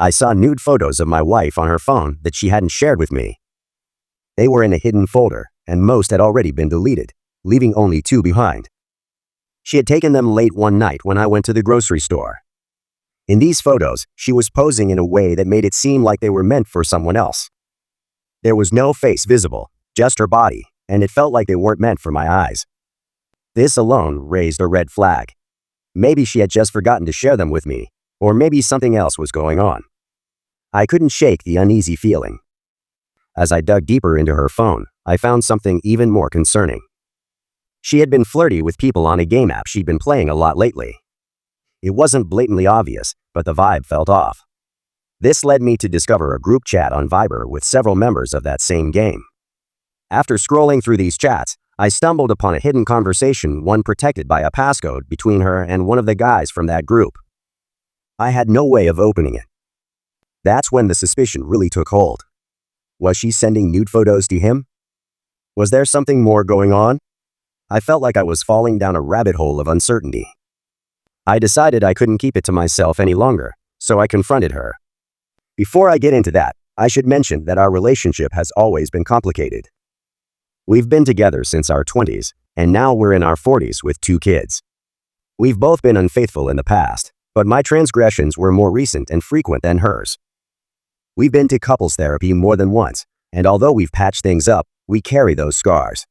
I saw nude photos of my wife on her phone that she hadn't shared with me. They were in a hidden folder, and most had already been deleted, leaving only 2 behind. She had taken them late one night when I went to the grocery store. In these photos, she was posing in a way that made it seem like they were meant for someone else. There was no face visible, just her body, and it felt like they weren't meant for my eyes. This alone raised a red flag. Maybe she had just forgotten to share them with me, or maybe something else was going on. I couldn't shake the uneasy feeling. As I dug deeper into her phone, I found something even more concerning. She had been flirty with people on a game app she'd been playing a lot lately. It wasn't blatantly obvious, but the vibe felt off. This led me to discover a group chat on Viber with several members of that same game. After scrolling through these chats, I stumbled upon a hidden conversation, one protected by a passcode, between her and one of the guys from that group. I had no way of opening it. That's when the suspicion really took hold. Was she sending nude photos to him? Was there something more going on? I felt like I was falling down a rabbit hole of uncertainty. I decided I couldn't keep it to myself any longer, so I confronted her. Before I get into that, I should mention that our relationship has always been complicated. We've been together since our 20s, and now we're in our 40s with 2 kids. We've both been unfaithful in the past, but my transgressions were more recent and frequent than hers. We've been to couples therapy more than once, and although we've patched things up, we carry those scars.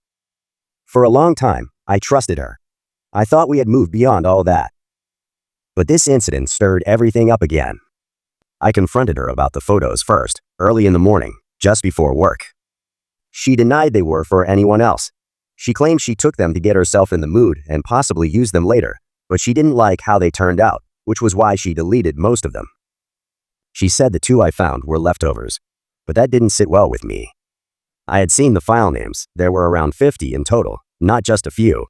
For a long time, I trusted her. I thought we had moved beyond all that. But this incident stirred everything up again. I confronted her about the photos first, early in the morning, just before work. She denied they were for anyone else. She claimed she took them to get herself in the mood and possibly use them later, but she didn't like how they turned out, which was why she deleted most of them. She said the 2 I found were leftovers, but that didn't sit well with me. I had seen the file names. There were around 50 in total, not just a few.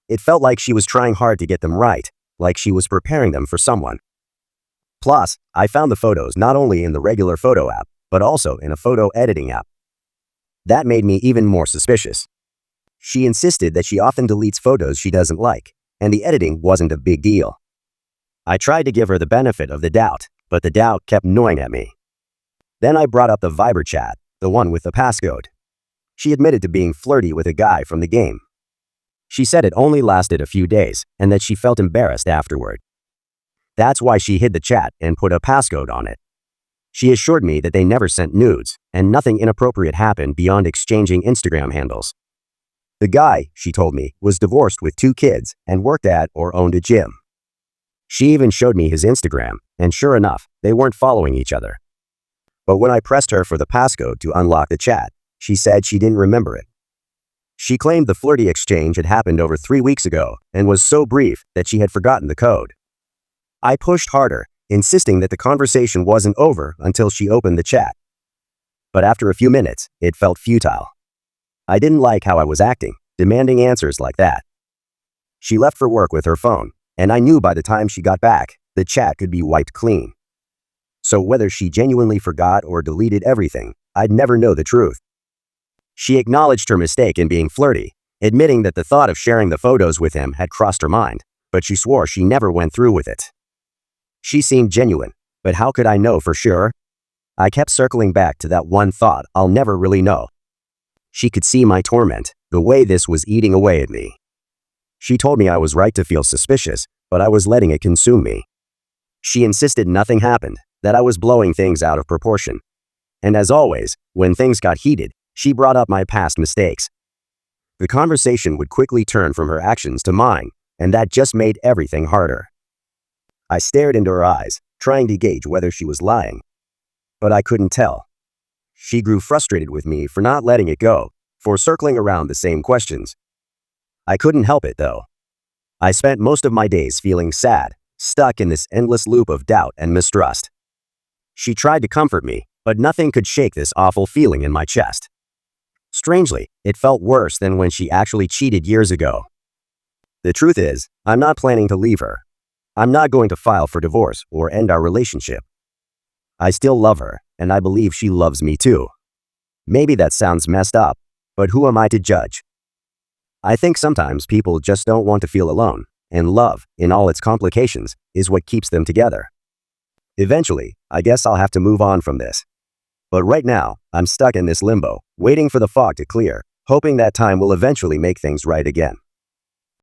It felt like she was trying hard to get them right, like she was preparing them for someone. Plus, I found the photos not only in the regular photo app, but also in a photo editing app. That made me even more suspicious. She insisted that she often deletes photos she doesn't like, and the editing wasn't a big deal. I tried to give her the benefit of the doubt, but the doubt kept gnawing at me. Then I brought up the Viber chat, the one with the passcode. She admitted to being flirty with a guy from the game. She said it only lasted a few days, and that she felt embarrassed afterward. That's why she hid the chat and put a passcode on it. She assured me that they never sent nudes, and nothing inappropriate happened beyond exchanging Instagram handles. The guy, she told me, was divorced with 2 kids and worked at or owned a gym. She even showed me his Instagram, and sure enough, they weren't following each other. But when I pressed her for the passcode to unlock the chat, she said she didn't remember it. She claimed the flirty exchange had happened over 3 weeks ago and was so brief that she had forgotten the code. I pushed harder, insisting that the conversation wasn't over until she opened the chat. But after a few minutes, it felt futile. I didn't like how I was acting, demanding answers like that. She left for work with her phone, and I knew by the time she got back, the chat could be wiped clean. So whether she genuinely forgot or deleted everything, I'd never know the truth. She acknowledged her mistake in being flirty, admitting that the thought of sharing the photos with him had crossed her mind, but she swore she never went through with it. She seemed genuine, but how could I know for sure? I kept circling back to that one thought: I'll never really know. She could see my torment, the way this was eating away at me. She told me I was right to feel suspicious, but I was letting it consume me. She insisted nothing happened, that I was blowing things out of proportion. And as always, when things got heated, she brought up my past mistakes. The conversation would quickly turn from her actions to mine, and that just made everything harder. I stared into her eyes, trying to gauge whether she was lying. But I couldn't tell. She grew frustrated with me for not letting it go, for circling around the same questions. I couldn't help it, though. I spent most of my days feeling sad, stuck in this endless loop of doubt and mistrust. She tried to comfort me, but nothing could shake this awful feeling in my chest. Strangely, it felt worse than when she actually cheated years ago. The truth is, I'm not planning to leave her. I'm not going to file for divorce or end our relationship. I still love her, and I believe she loves me too. Maybe that sounds messed up, but who am I to judge? I think sometimes people just don't want to feel alone, and love, in all its complications, is what keeps them together. Eventually, I guess I'll have to move on from this. But right now, I'm stuck in this limbo, waiting for the fog to clear, hoping that time will eventually make things right again.